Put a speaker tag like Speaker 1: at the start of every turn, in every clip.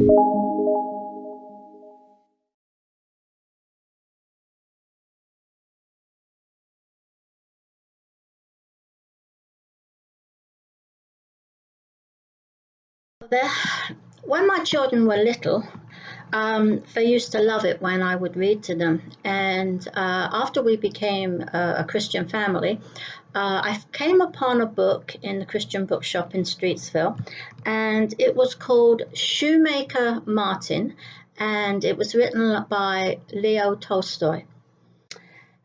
Speaker 1: There, when my children were little, they used to love it when I would read to them. And after we became a Christian family, I came upon a book in the Christian bookshop in Streetsville, and it was called Shoemaker Martin, and it was written by Leo Tolstoy.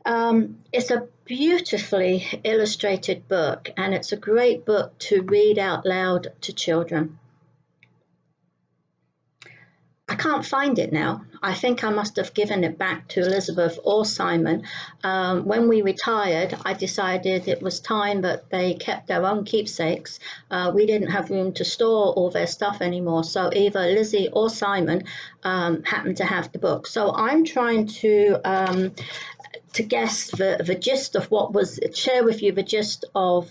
Speaker 1: It's a beautifully illustrated book, and it's a great book to read out loud to children. I can't find it now. I think I must have given it back to Elizabeth or Simon. When we retired, I decided it was time that they kept their own keepsakes. We didn't have room to store all their stuff anymore, so either Lizzie or Simon happened to have the book. So I'm trying to guess the gist of share with you the gist of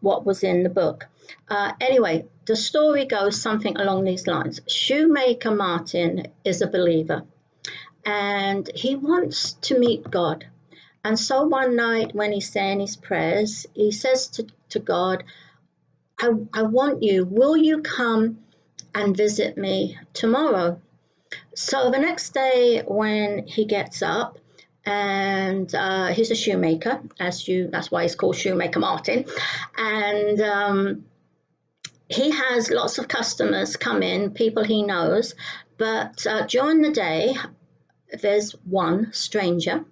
Speaker 1: what was in the book. Anyway, the story goes something along these lines. Shoemaker Martin is a believer, and he wants to meet God. And so one night when he's saying his prayers, he says to God, I want you, will you come and visit me tomorrow? So the next day when he gets up, and he's a shoemaker, that's why he's called Shoemaker Martin, and he has lots of customers come in, people he knows, but during the day there's one stranger.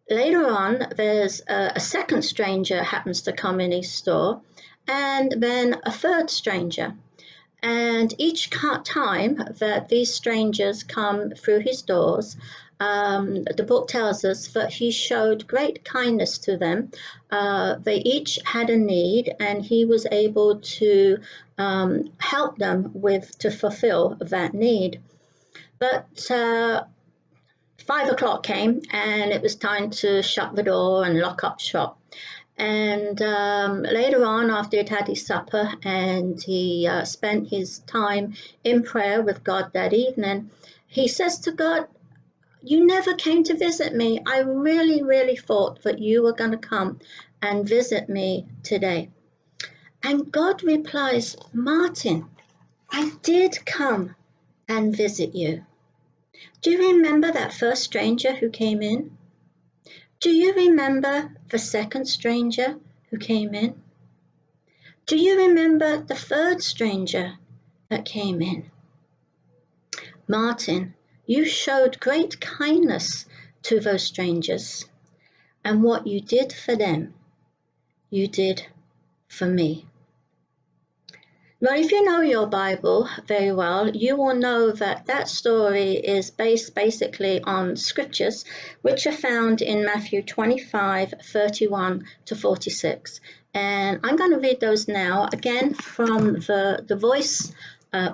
Speaker 1: Later on there's a second stranger happens to come in his store, and then a third stranger. And each time that these strangers come through his doors, the book tells us that he showed great kindness to them. They each had a need, and he was able to help them to fulfill that need. But 5 o'clock came, and it was time to shut the door and lock up shop. And later on, after he'd had his supper and he spent his time in prayer with God that evening, he says to God, you never came to visit me. I really, really thought that you were going to come and visit me today. And God replies, Martin, I did come and visit you. Do you remember that first stranger who came in? Do you remember the second stranger who came in? Do you remember the third stranger that came in? Martin, you showed great kindness to those strangers, and what you did for them, you did for me. Now, if you know your Bible very well, you will know that that story is based basically on scriptures which are found in Matthew 25:31 to 46. And I'm going to read those now, again from the Voice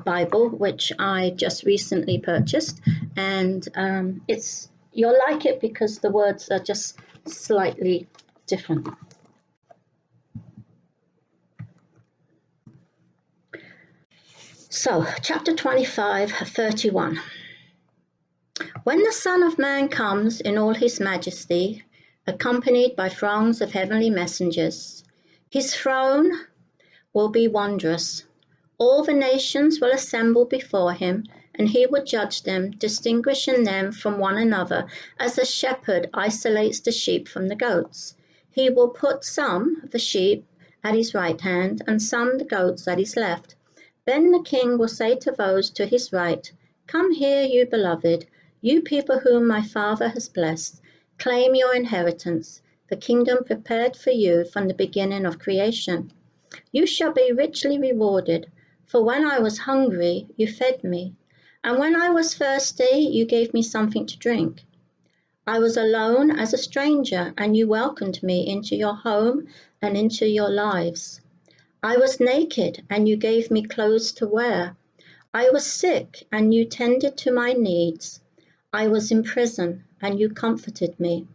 Speaker 1: Bible, which I just recently purchased. And you'll like it because the words are just slightly different. So, chapter 25:31. When the Son of Man comes in all his majesty, accompanied by throngs of heavenly messengers, his throne will be wondrous. All the nations will assemble before him, and he will judge them, distinguishing them from one another, as a shepherd isolates the sheep from the goats. He will put some, the sheep, at his right hand, and some, the goats, at his left. Then the king will say to those to his right, come here, you beloved, you people whom my Father has blessed. Claim your inheritance, the kingdom prepared for you from the beginning of creation. You shall be richly rewarded, for when I was hungry, you fed me, and when I was thirsty, you gave me something to drink. I was alone as a stranger, and you welcomed me into your home and into your lives. I was naked, and you gave me clothes to wear. I was sick, and you tended to my needs. I was in prison, and you comforted me.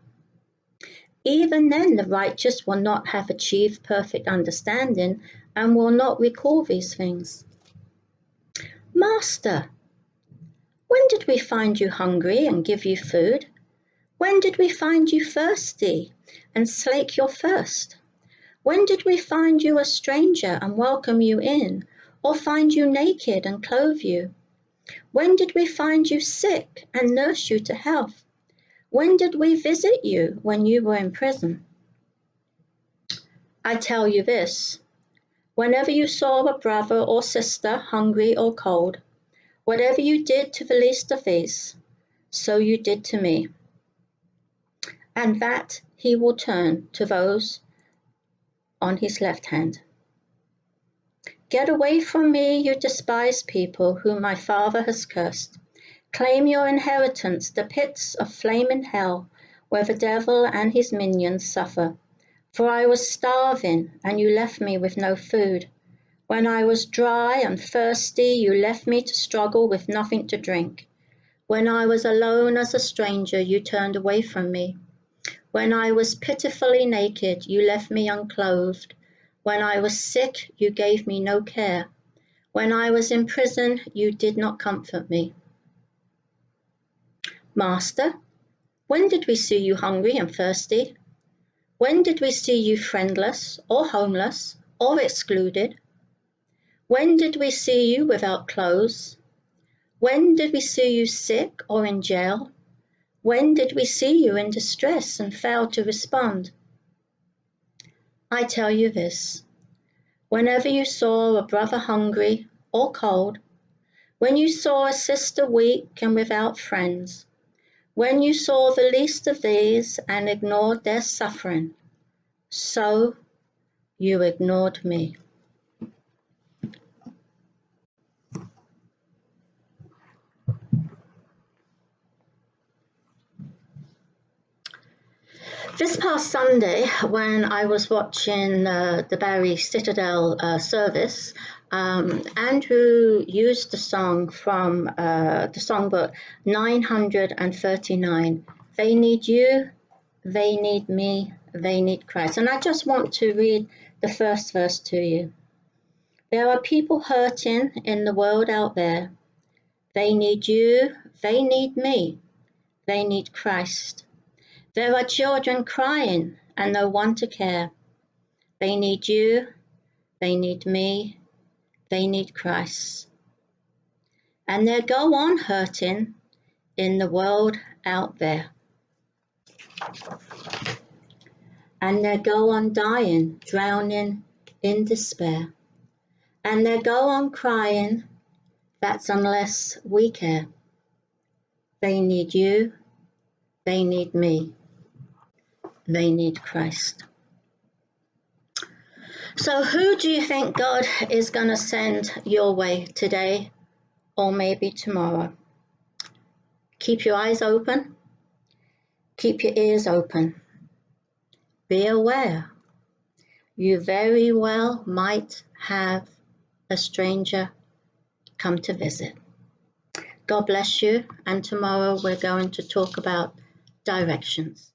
Speaker 1: Even then the righteous will not have achieved perfect understanding and will not recall these things. Master, when did we find you hungry and give you food? When did we find you thirsty and slake your thirst? When did we find you a stranger and welcome you in, or find you naked and clothe you? When did we find you sick and nurse you to health? When did we visit you when you were in prison? I tell you this, whenever you saw a brother or sister hungry or cold, whatever you did to the least of these, so you did to me. And that he will turn to those on his left hand. Get away from me, you despised people whom my Father has cursed. Claim your inheritance, the pits of flame in hell, where the devil and his minions suffer. For I was starving, and you left me with no food. When I was dry and thirsty, you left me to struggle with nothing to drink. When I was alone as a stranger, you turned away from me. When I was pitifully naked, you left me unclothed. When I was sick, you gave me no care. When I was in prison, you did not comfort me. Master, when did we see you hungry and thirsty? When did we see you friendless or homeless or excluded? When did we see you without clothes? When did we see you sick or in jail? When did we see you in distress and fail to respond? I tell you this, whenever you saw a brother hungry or cold, when you saw a sister weak and without friends, when you saw the least of these and ignored their suffering, so you ignored me. This past Sunday, when I was watching the Barry Citadel service, Andrew used the song from the songbook 939, They Need You, They Need Me, They Need Christ. And I just want to read the first verse to you. There are people hurting in the world out there. They need you, they need me, they need Christ. There are children crying and no one to care. They need you, they need me, they need Christ. And they go on hurting in the world out there. And they go on dying, drowning in despair. And they go on crying, that's unless we care. They need you, they need me, they need Christ. So who do you think God is going to send your way today or maybe tomorrow? Keep your eyes open. Keep your ears open. Be aware. You very well might have a stranger come to visit. God bless you, and tomorrow we're going to talk about directions.